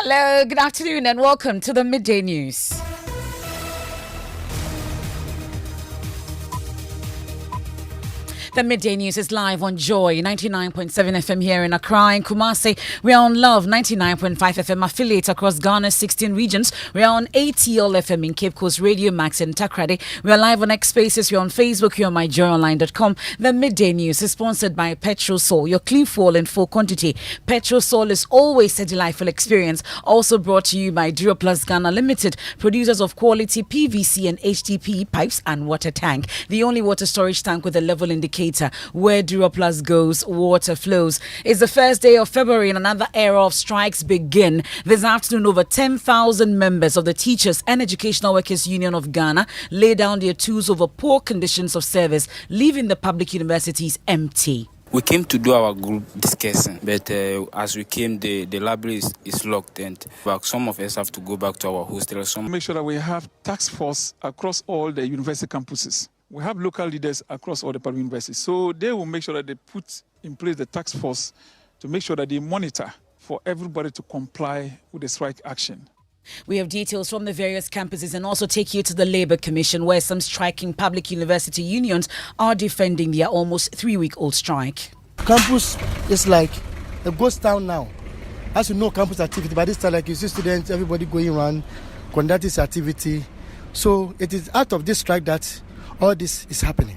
Hello, good afternoon, and welcome to the Midday News. The Midday News is live on Joy 99.7 FM here in Accra and Kumasi. We are on Love 99.5 FM affiliate across Ghana's 16 regions. We are on ATL FM in Cape Coast, Radio Max in Takrade. We are live on X Spaces. We are on Facebook. We are on myjoyonline.com. The Midday News is sponsored by Petrol Sol, your clean fuel in full quantity. Petrol Sol is always a delightful experience. Also brought to you by Duro Plus Ghana Limited, producers of quality PVC and HDPE pipes and water tank. The only water storage tank with a level indicator where Duro Plus goes, water flows. It's the first day of February and another era of strikes begin. This afternoon, over 10,000 members of the Teachers and Educational Workers Union of Ghana lay down their tools over poor conditions of service, leaving the public universities empty. We came to do our group discussion, but as we came, the library is locked, and some of us have to go back to our hostels. Make sure that we have task force across all the university campuses. We have local leaders across all the public universities, so they will make sure that they put in place the task force to make sure that they monitor for everybody to comply with the strike action. We have details from the various campuses and also take you to the Labour Commission, where some striking public university unions are defending their almost 3-week-old strike. Campus is like a ghost town now. As you know, campus activity, by this time, like you see students, everybody going around, conducting this activity. So it is out of this strike that all this is happening.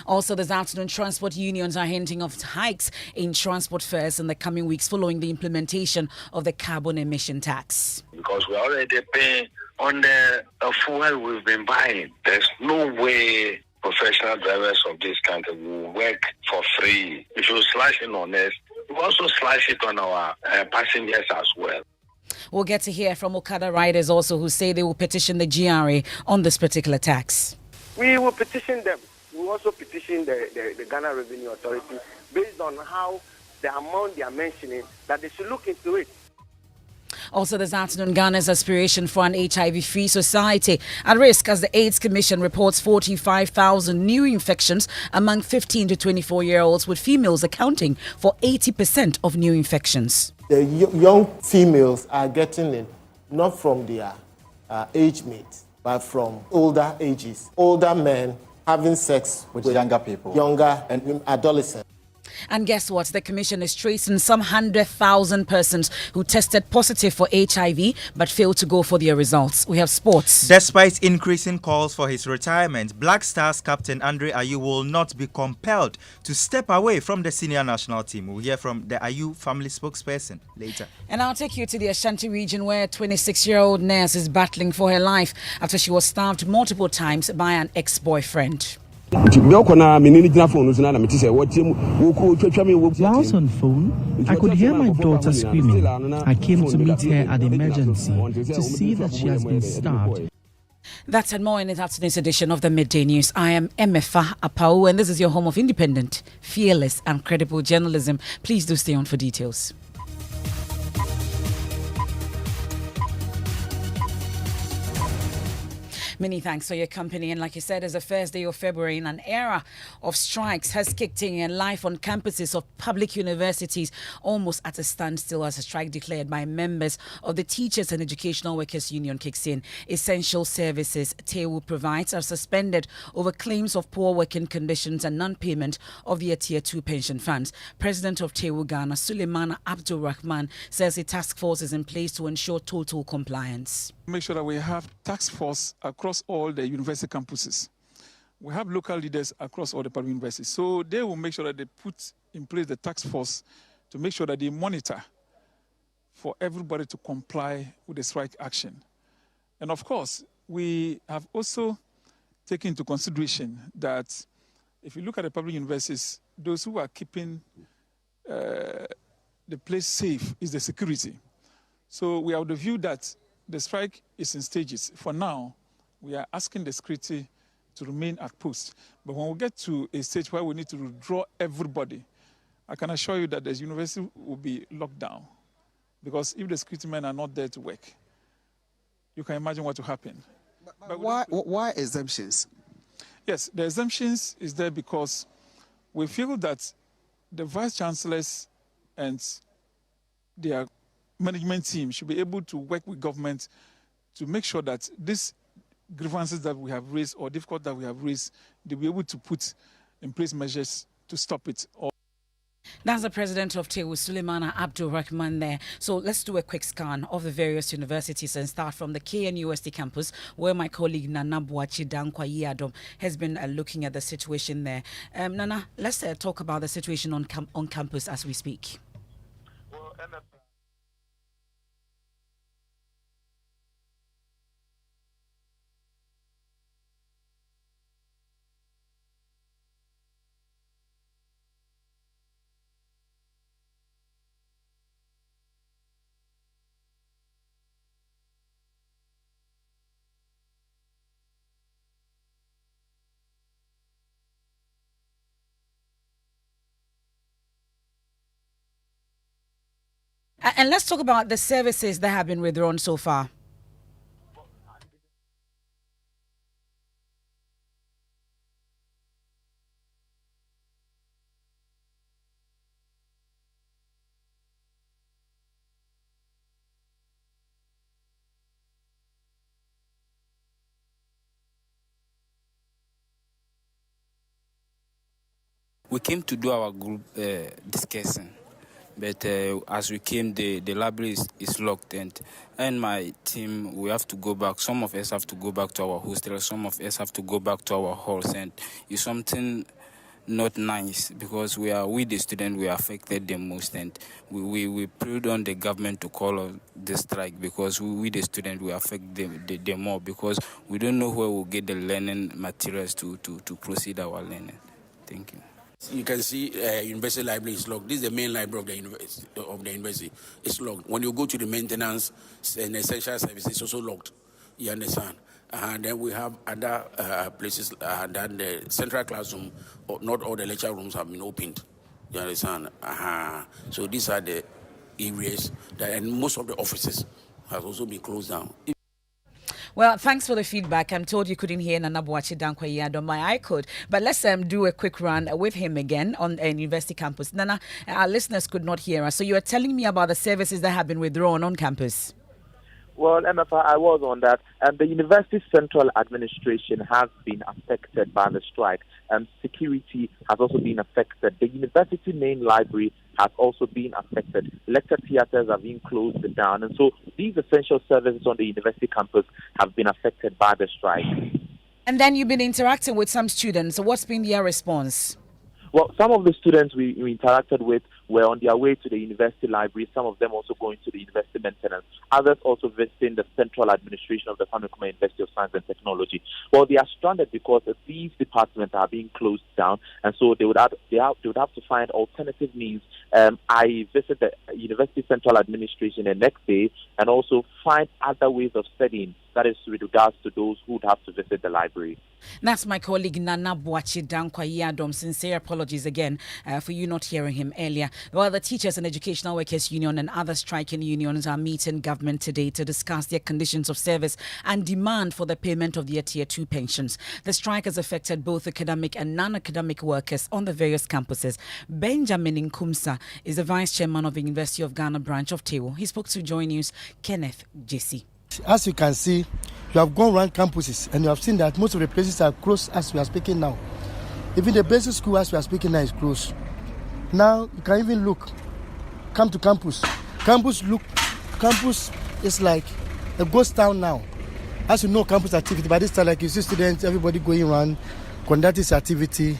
Also this afternoon, transport unions are hinting of hikes in transport fares in the coming weeks following the implementation of the carbon emission tax. Because we're already paying on the fuel we've been buying. There's no way professional drivers of this country will work for free. If you slash it on us, we also slash it on our passengers as well. We'll get to hear from Okada riders also, who say they will petition the GRA on this particular tax. We will petition them. We will also petition the Ghana Revenue Authority based on how the amount they are mentioning, that they should look into it. Also this afternoon, Ghana's aspiration for an HIV-free society at risk as the AIDS Commission reports 45,000 new infections among 15 to 24-year-olds, with females accounting for 80% of new infections. The young females are getting it not from their age mates, but from older ages. Older men having sex with younger people, younger and adolescents. And guess what? The Commission is tracing some 100,000 persons who tested positive for HIV but failed to go for their results. We have sports. Despite increasing calls for his retirement, Black Stars captain Andre Ayew will not be compelled to step away from the senior national team. We'll hear from the Ayew family spokesperson later. And I'll take you to the Ashanti region, where a 26-year-old nurse is battling for her life after she was stabbed multiple times by an ex-boyfriend. Whilst on phone, I could hear my daughter screaming. I came to meet her at the emergency to see that she has been stabbed. That's and more in this afternoon's edition of the Midday News. I am Emefa Apau, and this is your home of independent, fearless and credible journalism. Please do stay on for details. Many thanks for your company. And like you said, it's the first day of February, and an era of strikes has kicked in, and life on campuses of public universities almost at a standstill as a strike declared by members of the Teachers and Educational Workers Union kicks in. Essential services TEWU provides are suspended over claims of poor working conditions and non-payment of their Tier 2 pension funds. President of TEWU Ghana, Suleiman Abdul Rahman, says a task force is in place to ensure total compliance. Make sure that we have task force across all the university campuses. We have local leaders across all the public universities, so they will make sure that they put in place the task force to make sure that they monitor for everybody to comply with the strike action. And of course, we have also taken into consideration that if you look at the public universities, those who are keeping the place safe is the security. So we have the view that the strike is in stages. For now, we are asking the security to remain at post. But when we get to a stage where we need to withdraw everybody, I can assure you that the university will be locked down. Because if the security men are not there to work, you can imagine what will happen. But why exemptions? Yes, the exemptions is there because we feel that the vice chancellors and their management team should be able to work with government to make sure that these grievances that we have raised or difficult that we have raised, they'll be able to put in place measures to stop it. That's the president of TEWU, Suleimana Abdul Rahman there. So let's do a quick scan of the various universities and start from the KNUST campus, where my colleague Nana Boachi Dankwa has been looking at the situation there. Nana, let's talk about the situation on campus as we speak. Well, And let's talk about the services that have been withdrawn so far. We came to do our group discussion. But as we came, the library is locked, and my team, we have to go back. Some of us have to go back to our hostel. Some of us have to go back to our halls, and it's something not nice because we the students, we are affected the most, and we prayed on the government to call off the strike because we the students, we affect the more because we don't know where we'll get the learning materials to proceed our learning. Thank you. You can see university library is locked. This is the main library of the university. It's locked. When you go to the maintenance and essential services, it's also locked. You understand? And then we have other places that the central classroom, not all the lecture rooms have been opened. You understand? So these are the areas and most of the offices have also been closed down. Well, thanks for the feedback. I'm told you couldn't hear Nana Boachi Dankwa Yadom. I could. But let's do a quick run with him again on a university campus. Nana, our listeners could not hear us. So you are telling me about the services that have been withdrawn on campus. Well, MFR, I was on that. The university central administration has been affected by the strike. Security has also been affected. The university main library has also been affected. Lecture theatres are being closed down. And so these essential services on the university campus have been affected by the strike. And then you've been interacting with some students. So what's been their response? Well, some of the students we interacted with were on their way to the university library, some of them also going to the university maintenance, others also visiting the central administration of the Famikuma University of Science and Technology. Well, they are stranded because these departments are being closed down, and so they would have to find alternative means. I visit the university central administration the next day and also find other ways of studying. That is with regards to those who would have to visit the library. That's my colleague Nana Boachi Dankwa Yadom. Sincere apologies again for you not hearing him earlier. Well, the Teachers and Educational Workers Union and other striking unions are meeting government today to discuss their conditions of service and demand for the payment of their Tier 2 pensions. The strike has affected both academic and non-academic workers on the various campuses. Benjamin Nkumsa is the Vice Chairman of the University of Ghana branch of TEWU. He spoke to Joy News' Kenneth Jesse. As you can see, you have gone around campuses and you have seen that most of the places are closed as we are speaking now. Even the basic school as we are speaking now is closed. Now you can even look, come to campus. Campus is like a ghost town now. As you know, campus activity, by this time, like you see students, everybody going around, conducting this activity.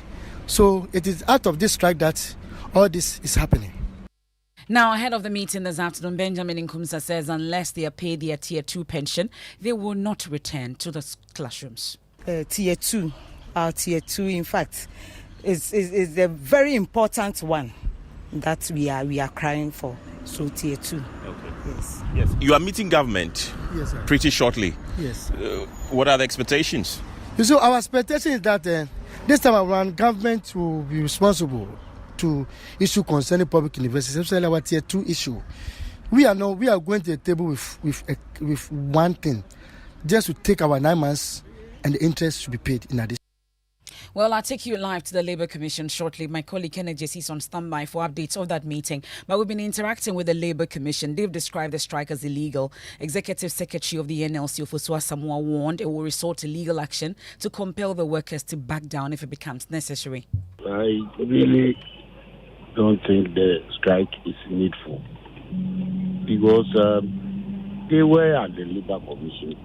So it is out of this strike that all this is happening. Now, ahead of the meeting this afternoon, Benjamin Nkumsa says unless they are paid their Tier 2 pension, they will not return to the classrooms. Tier 2, our Tier 2, in fact, is a very important one that we are crying for. So Tier 2. Okay. Yes. You are meeting government. Yes, sir. Pretty shortly. Yes. What are the expectations? So our expectation is that this time around, government will be responsible to issue concerning public universities, especially our Tier 2 issue. We are going to the table with one thing, just to take our 9 months and the interest should be paid in addition. Well, I'll take you live to the Labour Commission shortly. My colleague Kenneth JC is on standby for updates of that meeting. But we've been interacting with the Labour Commission. They've described the strike as illegal. Executive Secretary of the NLC, Ofusua Samoa, warned it will resort to legal action to compel the workers to back down if it becomes necessary. I really don't think the strike is needful because they were at the Labour Commission.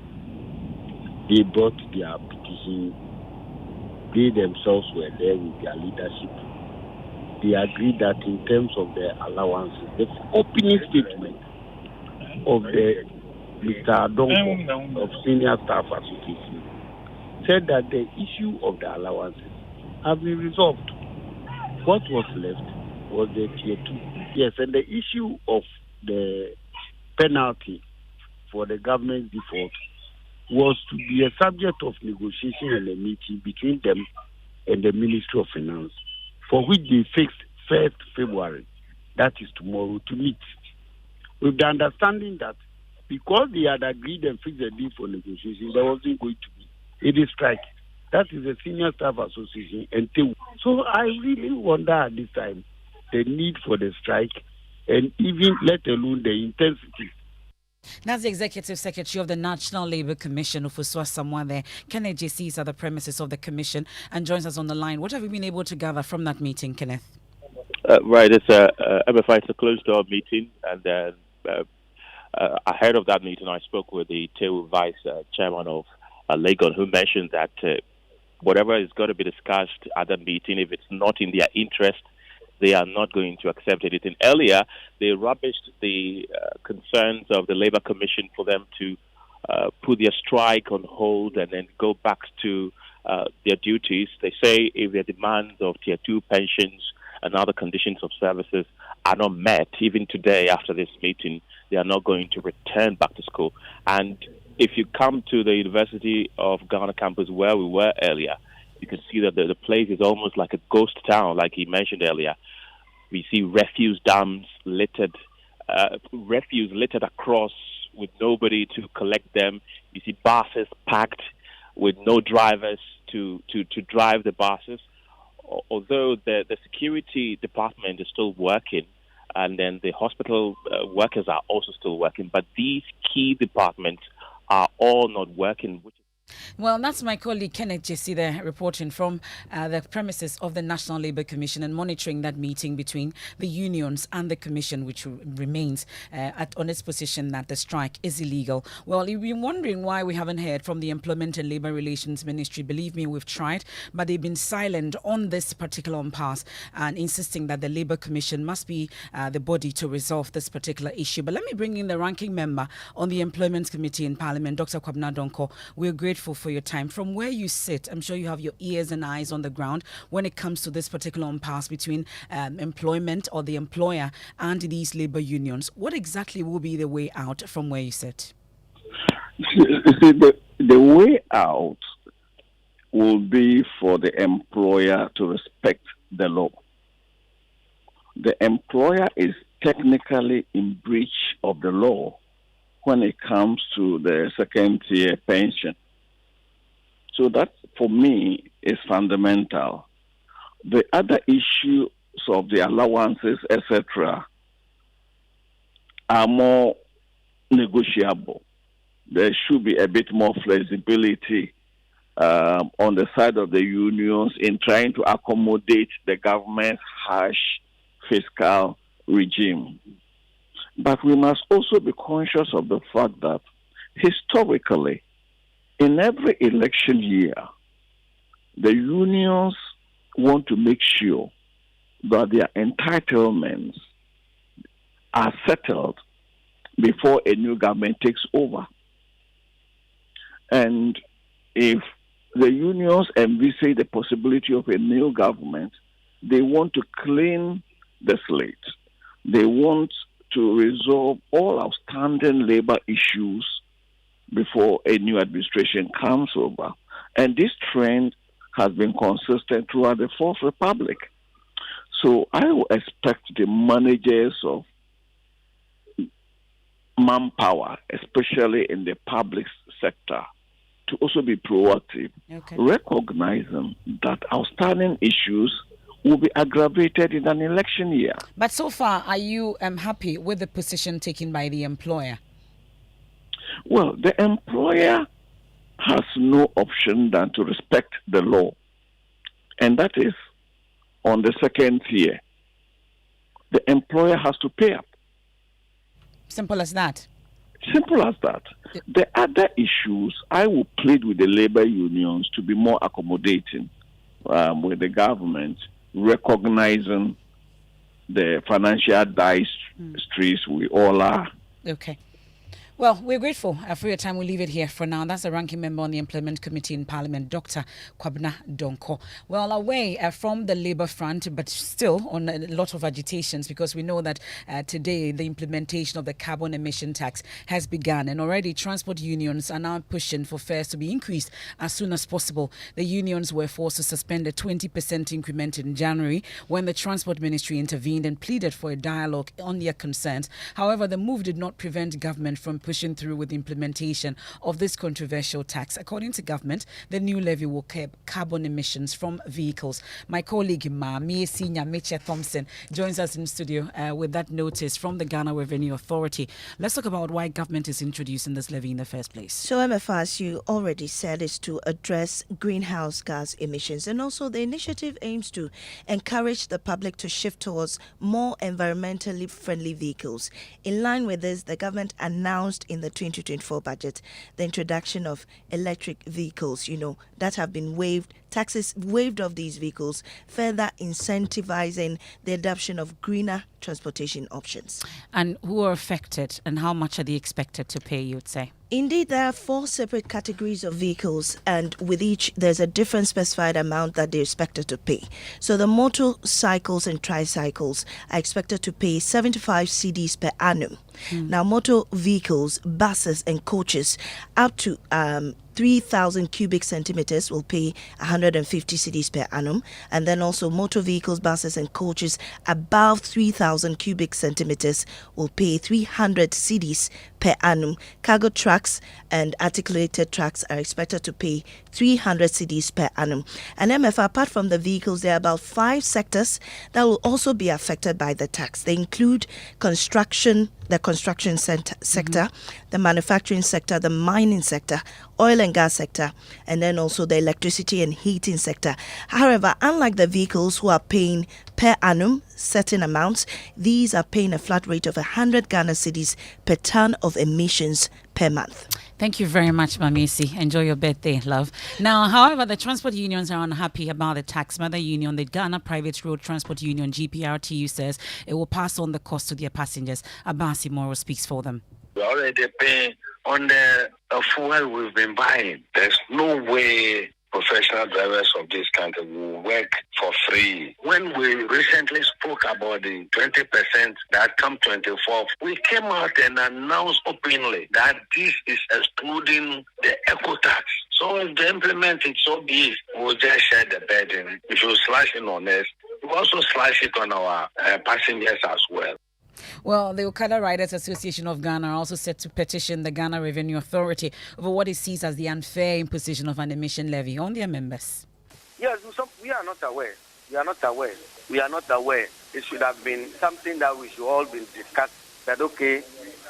They brought their petition. They themselves were there with their leadership. They agreed that in terms of the allowances, the opening statement of the Mr. Adonko of Senior Staff Association said that the issue of the allowances have been resolved. What was left was the tier 2. Yes, and the issue of the penalty for the government default was to be a subject of negotiation and a meeting between them and the Ministry of Finance, for which they fixed 1st February, that is tomorrow, to meet. With the understanding that because they had agreed and fixed a deal for negotiation, there wasn't going to be any strike. That is the Senior Staff Association and TEU. So I really wonder at this time the need for the strike and even let alone the intensity. That's the Executive Secretary of the National Labour Commission, Ofusua Samoa there. Kenneth JC is at the premises of the Commission and joins us on the line. What have you been able to gather from that meeting, Kenneth? Right, it's MFI, it's a closed-door meeting, and then ahead of that meeting, I spoke with the TEU Vice Chairman of Lagos, who mentioned that whatever is going to be discussed at that meeting, if it's not in their interest, they are not going to accept anything. Earlier, they rubbished the concerns of the Labour Commission for them to put their strike on hold and then go back to their duties. They say if their demands of Tier 2 pensions and other conditions of services are not met, even today after this meeting, they are not going to return back to school. And if you come to the University of Ghana campus where we were earlier, you can see that the place is almost like a ghost town, like he mentioned earlier. We see refuse dams littered, refuse littered across with nobody to collect them. You see buses packed with no drivers to drive the buses. Although the security department is still working, and then the hospital workers are also still working, but these key departments are all not working, which Well, that's my colleague Kenneth JC there reporting from the premises of the National Labour Commission and monitoring that meeting between the unions and the Commission, which remains on its position that the strike is illegal. Well, you've been wondering why we haven't heard from the Employment and Labour Relations Ministry. Believe me, we've tried, but they've been silent on this particular impasse and insisting that the Labour Commission must be the body to resolve this particular issue. But let me bring in the ranking member on the Employment Committee in Parliament, Dr. Kwabena Donko. We're grateful for your time. From where you sit, I'm sure you have your ears and eyes on the ground when it comes to this particular impasse between employment or the employer and these labor unions. What exactly will be the way out from where you sit? The way out will be for the employer to respect the law. The employer is technically in breach of the law when it comes to the second-tier pension. So that, for me, is fundamental. The other issues of the allowances, etc., are more negotiable. There should be a bit more flexibility on the side of the unions in trying to accommodate the government's harsh fiscal regime. But we must also be conscious of the fact that historically, in every election year, the unions want to make sure that their entitlements are settled before a new government takes over. And if the unions envisage the possibility of a new government, they want to clean the slate. They want to resolve all outstanding labor issues before a new administration comes over. And this trend has been consistent throughout the Fourth Republic. So I will expect the managers of manpower, especially in the public sector, to also be proactive, recognizing that outstanding issues will be aggravated in an election year. But so far, are you happy with the position taken by the employer? Well, the employer has no option than to respect the law, and that is on the second tier. The employer has to pay up. Simple as that. Simple as that. The other issues, I will plead with the labor unions to be more accommodating with the government, recognizing the financial dire straits we all are. Okay. Well, we're grateful for your time. We'll leave it here for now. That's the ranking member on the Employment Committee in Parliament, Dr. Kwabena Donko. Well, away from the Labour front, but still on a lot of agitations, because we know that today the implementation of the carbon emission tax has begun, and already transport unions are now pushing for fares to be increased as soon as possible. The unions were forced to suspend a 20% increment in January when the Transport Ministry intervened and pleaded for a dialogue on their concerns. However, the move did not prevent government from pushing through with the implementation of this controversial tax. According to government, the new levy will curb carbon emissions from vehicles. My colleague Mami Senior Meche Thompson joins us in studio with that notice from the Ghana Revenue Authority. Let's talk about why government is introducing this levy in the first place. So MFA, as you already said, is to address greenhouse gas emissions, and also the initiative aims to encourage the public to shift towards more environmentally friendly vehicles. In line with this, the government announced in the 2024 budget the introduction of electric vehicles, that have been waived, taxes waived of these vehicles, further incentivizing the adoption of greener transportation options. And who are affected, and how much are they expected to pay, you would say? Indeed, there are 4 separate categories of vehicles, and with each there's a different specified amount that they're expected to pay. So the motorcycles and tricycles are expected to pay 75 cedis per annum. Now, motor vehicles, buses and coaches up to 3,000 cubic centimeters will pay 150 cedis per annum, and then also motor vehicles, buses and coaches above 3,000 cubic centimeters will pay 300 cedis per annum. Cargo trucks and articulated trucks are expected to pay 300 cedis per annum. And MF, apart from the vehicles, there are about 5 sectors that will also be affected by the tax. They include the construction sector, the manufacturing sector, the mining sector, oil and gas sector, and then also the electricity and heating sector. However, unlike the vehicles who are paying per annum certain amounts, these are paying a flat rate of 100 Ghana cedis per ton of emissions per month. Thank you very much, Mamisi. Enjoy your birthday, love. Now, however, the transport unions are unhappy about the tax. Mother Union, the Ghana Private Road Transport Union, GPRTU, says it will pass on the cost to their passengers. Abasi Moro speaks for them. We already pay on the fuel we've been buying. There's no way professional drivers of this country will work for free. When we recently spoke about the 20% that come 24th, we came out and announced openly that this is excluding the eco tax. So if they implement it, so be it. We'll just share the burden. If you slash it on us, we'll also slash it on our passengers as well. Well, the Okada Riders Association of Ghana are also set to petition the Ghana Revenue Authority over what it sees as the unfair imposition of an emission levy on their members. Yes, we are not aware. We are not aware. It should have been something that we should all be discussed. That, okay,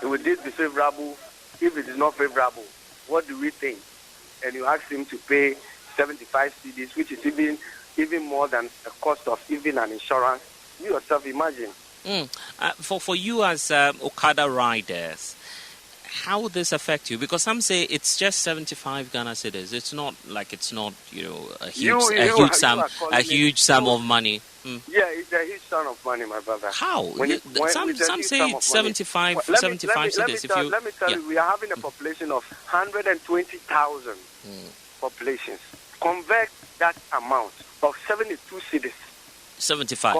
will this be favorable? If it is not favorable, what do we think? And you ask him to pay 75 cedis, which is even more than the cost of even an insurance. You yourself imagine. For you as Okada riders, how would this affect you? Because some say it's just 75 Ghana cedis. It's not a huge sum of money. Yeah, it's a huge sum of money, my brother. How? Some say it's 75 cedis. Let me tell you, we are having a population of 120,000 populations. Convert that amount of 72 cedis. 75.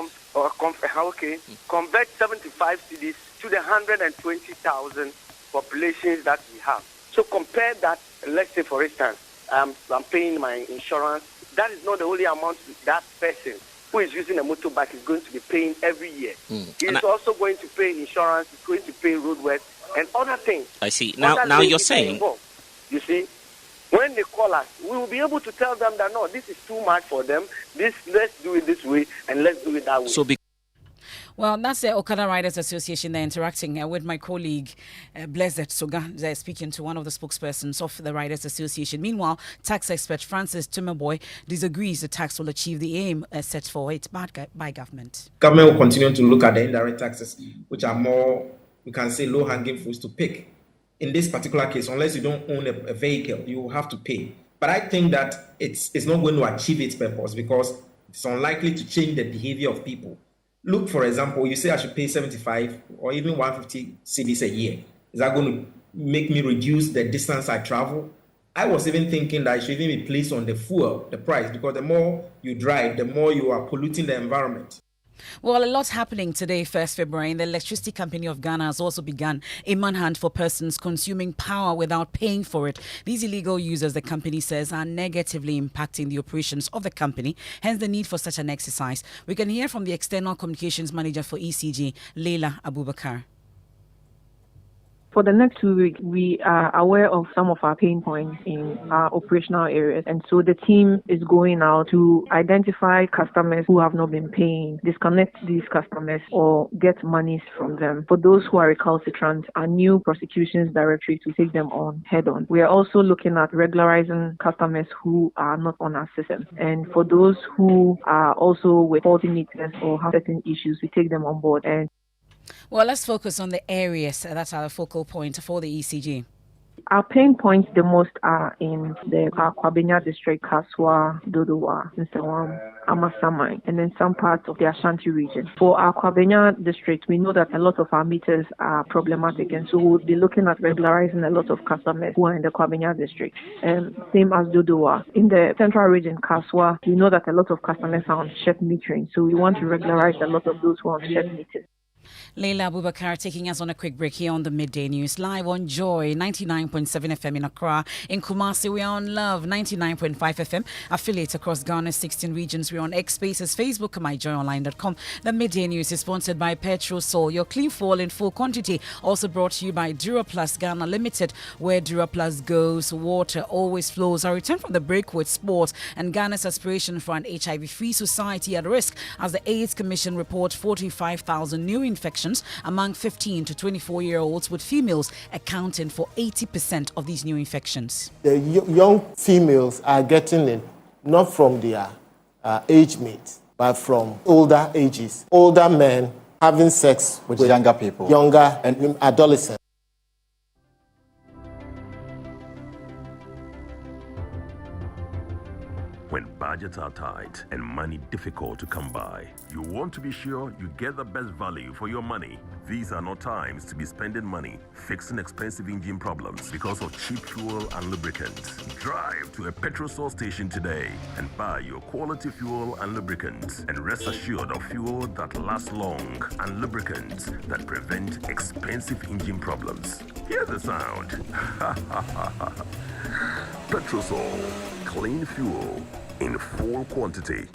Convert 75 cedis to the 120,000 populations that we have. So compare that. Let's say, for instance, I'm paying my insurance. That is not the only amount that person who is using a motorbike is going to be paying every year. He's also going to pay insurance. He's going to pay roadworks and other things. I see. Now you're saying. You see, When they call us, we will be able to tell them that no, this is too much for them. Let's do it this way and let's do it that way. Well, that's the Okada Riders Association. They're interacting with my colleague, Blessed Soga. They're speaking to one of the spokespersons of the Riders Association. Meanwhile, tax expert Francis Timmerboy disagrees the tax will achieve the aim set for it by government. Government will continue to look at the indirect taxes, which are more, we can say, low-hanging fruits to pick. In this particular case, unless you don't own a vehicle, you will have to pay. But I think that it's not going to achieve its purpose because it's unlikely to change the behavior of people. Look, for example, you say I should pay 75 or even 150 cedis a year. Is that going to make me reduce the distance I travel? I was even thinking that it should even be placed on the fuel, the price, because the more you drive, the more you are polluting the environment. Well, a lot's happening today, 1st February. The Electricity Company of Ghana has also begun a manhunt for persons consuming power without paying for it. These illegal users, the company says, are negatively impacting the operations of the company, hence the need for such an exercise. We can hear from the External Communications Manager for ECG, Leila Abubakar. For the next 2 weeks, we are aware of some of our pain points in our operational areas. And so the team is going out to identify customers who have not been paying, disconnect these customers or get monies from them. For those who are recalcitrant, a new prosecutions directory to take them on head on. We are also looking at regularizing customers who are not on our system. And for those who are also with faulty meters or have certain issues, we take them on board. And well, let's focus on the areas that are the focal point for the ECG. Our pain points the most are in the Kwabenya district, Kaswa, Dodowa, Nsawam, Amasamai, and then some parts of the Ashanti region. For our Kwabenya district, we know that a lot of our meters are problematic, and so we'll be looking at regularizing a lot of customers who are in the Kwabenya district. Same as Dodowa. In the central region, Kaswa, we know that a lot of customers are on shared metering, so we want to regularize a lot of those who are on shared meters. Leila Abubakar taking us on a quick break here on the Midday News, live on Joy 99.7 FM in Accra. In Kumasi, we are on Love 99.5 FM, affiliates across Ghana's 16 regions. We're on X Spaces, Facebook, myjoyonline.com. The Midday News is sponsored by Petro Sol, your clean fuel in full quantity. Also brought to you by Duraplus Ghana Limited, where Duraplus goes, water always flows. Our return from the break with sport and Ghana's aspiration for an HIV-free society at risk as the AIDS Commission reports 45,000 new infections among 15 to 24-year-olds, with females accounting for 80% of these new infections. The young females are getting it not from their age mates, but from older ages. Older men having sex with younger people, younger and adolescents. When budgets are tight and money difficult to come by, you want to be sure you get the best value for your money. These are not times to be spending money fixing expensive engine problems because of cheap fuel and lubricants. Drive to a Petrosol station today and buy your quality fuel and lubricants, and rest assured of fuel that lasts long and lubricants that prevent expensive engine problems. Hear the sound. Petrosol, clean fuel in full quantity.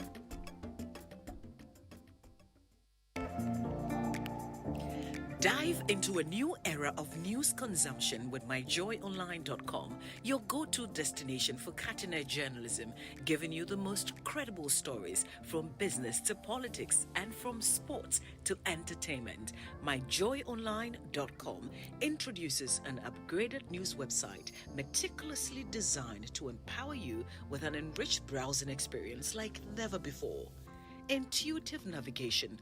Dive into a new era of news consumption with myjoyonline.com, your go-to destination for cutting-edge journalism, giving you the most credible stories from business to politics and from sports to entertainment. Myjoyonline.com introduces an upgraded news website meticulously designed to empower you with an enriched browsing experience like never before. Intuitive navigation.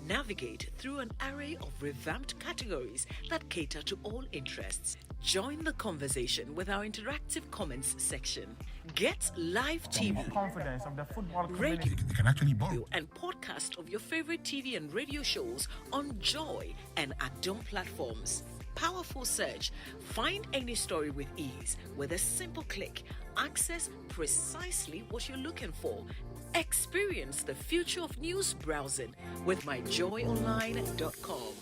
Navigate through an array of revamped categories that cater to all interests. Join the conversation with our interactive comments section. Get live TV, confidence of the football radio, can actually borrow, and podcast of your favorite TV and radio shows on Joy and Adom platforms. Powerful search. Find any story with ease with a simple click. Access precisely what you're looking for. Experience the future of news browsing with myjoyonline.com.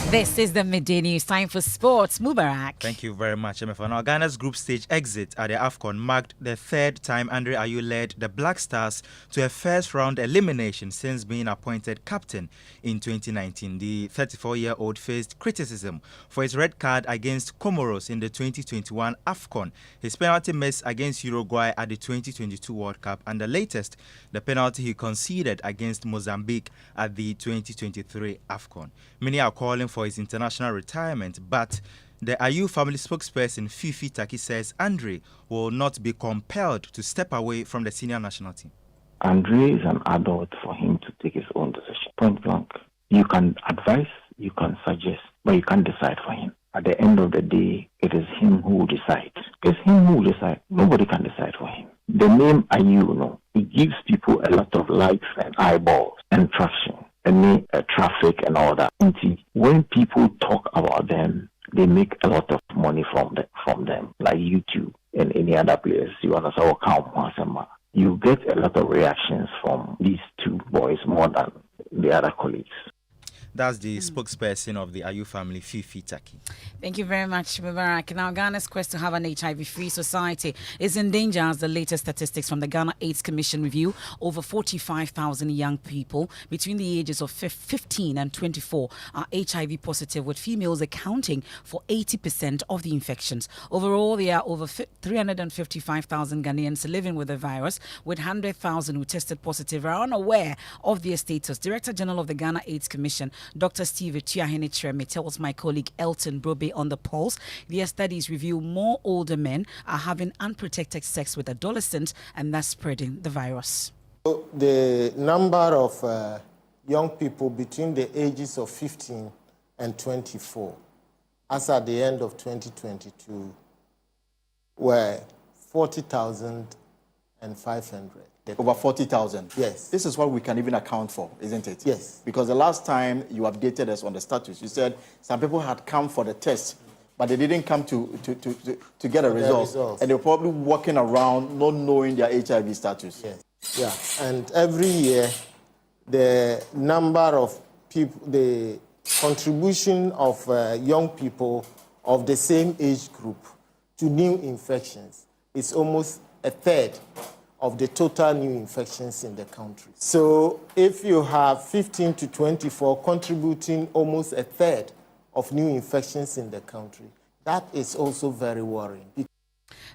This is the midday news. Time for sports. Mubarak. Thank you very much, MFA. Now, Ghana's group stage exit at the AFCON marked the third time Andre Ayew led the Black Stars to a first-round elimination since being appointed captain in 2019. The 34-year-old faced criticism for his red card against Comoros in the 2021 AFCON, his penalty miss against Uruguay at the 2022 World Cup, and the latest, the penalty he conceded against Mozambique at the 2023 AFCON. Many are calling for his international retirement, but the Ayew family spokesperson Fifi Taki says Andre will not be compelled to step away from the senior national team. Andre is an adult for him to take his own decision. Point blank. You can advise, you can suggest, but you can't decide for him. At the end of the day, it is him who will decide. It's him who will decide. Nobody can decide for him. The name Ayew, it gives people a lot of likes and eyeballs and traction. Traffic and all that. When people talk about them, they make a lot of money from them, like YouTube and any other place. You get a lot of reactions from these two boys more than the other colleagues. That's the spokesperson of the Ayew family, Fifi Taki. Thank you very much, Mubarak. Now, Ghana's quest to have an HIV-free society is in danger as the latest statistics from the Ghana AIDS Commission review. Over 45,000 young people between the ages of 15 and 24 are HIV positive, with females accounting for 80% of the infections. Overall, there are over 355,000 Ghanaians living with the virus, with 100,000 who tested positive are unaware of their status. Director General of the Ghana AIDS Commission, Dr. Steve Etiahene-Treme, tells my colleague Elton Brobe on the pulse. Their studies reveal more older men are having unprotected sex with adolescents and thus spreading the virus. The number of young people between the ages of 15 and 24, as at the end of 2022, were 40,500. Over 40,000. Yes. This is what we can even account for, isn't it? Yes. Because the last time you updated us on the status, you said some people had come for the test, but they didn't come to get a result. And they're probably walking around not knowing their HIV status. Yes. Yeah. And every year, the number of people, the contribution of young people of the same age group to new infections is almost a third of the total new infections in the country. So if you have 15 to 24 contributing almost a third of new infections in the country, that is also very worrying.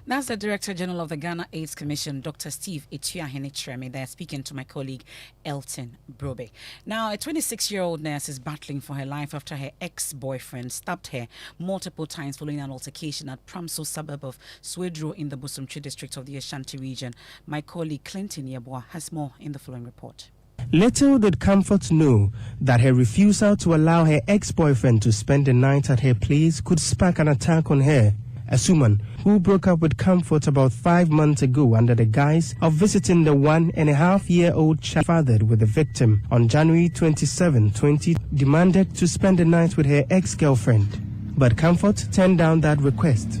That's the Director General of the Ghana AIDS Commission, Dr. Steve Etiahene-Treme, there speaking to my colleague Elton Brobe. Now, a 26-year-old nurse is battling for her life after her ex-boyfriend stabbed her multiple times following an altercation at Pramso suburb of Swedro in the Busumchi district of the Ashanti region. My colleague Clinton Yeboah has more in the following report. Little did Comfort know that her refusal to allow her ex-boyfriend to spend the night at her place could spark an attack on her. A woman who broke up with Comfort about 5 months ago under the guise of visiting the 1.5-year-old child fathered with the victim on January 27, 2020, demanded to spend the night with her ex-girlfriend. But Comfort turned down that request.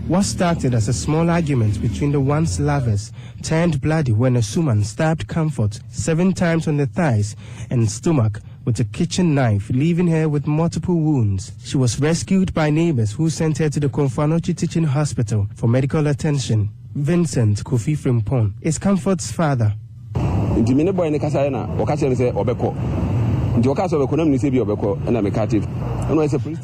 What started as a small argument between the once lovers turned bloody when a woman stabbed Comfort 7 times on the thighs and stomach with a kitchen knife, leaving her with multiple wounds. She was rescued by neighbors who sent her to the Konfanochi Teaching Hospital for medical attention. Vincent Kofi Frimpong is Comfort's father.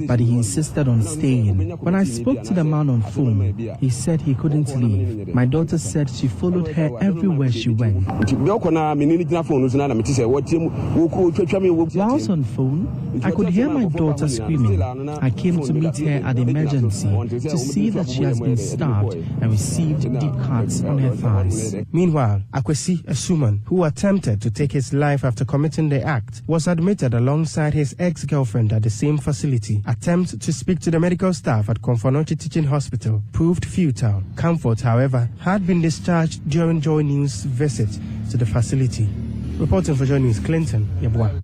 But he insisted on staying. When I spoke to the man on phone, he said he couldn't leave. My daughter said she followed her everywhere she went. Whilst on phone, I could hear my daughter screaming. I came to meet her at the emergency to see that she has been stabbed and received deep cuts on her thighs. Meanwhile, Akwesi, a woman who attempted to take his life after committing the act, was admitted alongside his ex-girlfriend at the same facility. Attempts to speak to the medical staff at Konfanochi Teaching Hospital proved futile. Comfort, however, had been discharged during Joy News' visit to the facility. Reporting for Joy News, Clinton Yeboah.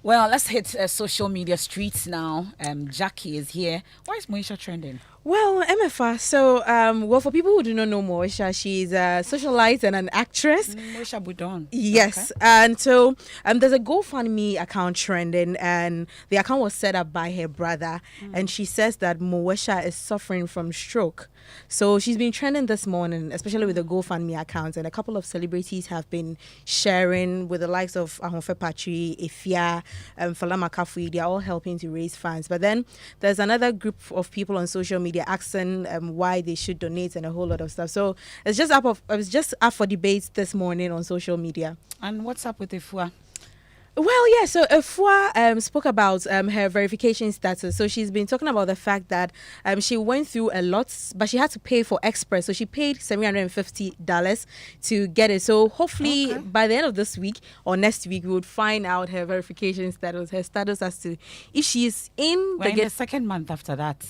Well, let's hit social media streets now. Jackie is here. Why is Moesha trending? Well, MFA, so, for people who do not know Moesha, she's a socialite and an actress. Moesha Budon. Yes. Okay. And so there's a GoFundMe account trending, and the account was set up by her brother. And she says that Moesha is suffering from stroke. So she's been trending this morning, especially with the GoFundMe account. And a couple of celebrities have been sharing with the likes of Ahonfe Patri, Ifya, Falama Kafui. They're all helping to raise funds. But then there's another group of people on social media asking why they should donate and a whole lot of stuff. So it's just up for debate this morning on social media. And what's up with Ifua? Well, yeah, so Ifua spoke about her verification status. So she's been talking about the fact that she went through a lot, but she had to pay for Express. So she paid $750 to get it. So hopefully by the end of this week or next week, we would find out her verification status, her status as to if she is in the second month after that.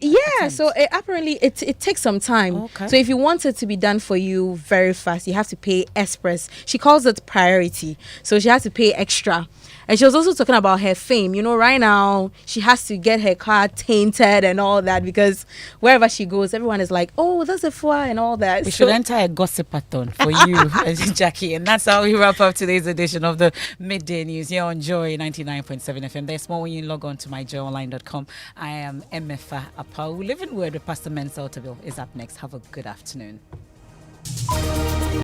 Yeah, so apparently it takes some time. Okay. So if you want it to be done for you very fast, you have to pay Express. She calls it priority. So she has to pay extra. And she was also talking about her fame. You know, right now, she has to get her car tainted and all that because wherever she goes, everyone is like, oh, that's a fly and all that. We should enter a gossip-a-thon for you, Jackie. And that's how we wrap up today's edition of the Midday News here on Joy 99.7 FM. There's more when you log on to myjoyonline.com. I am Emefa Apau. Living Word with Pastor Mensel Taville is up next. Have a good afternoon.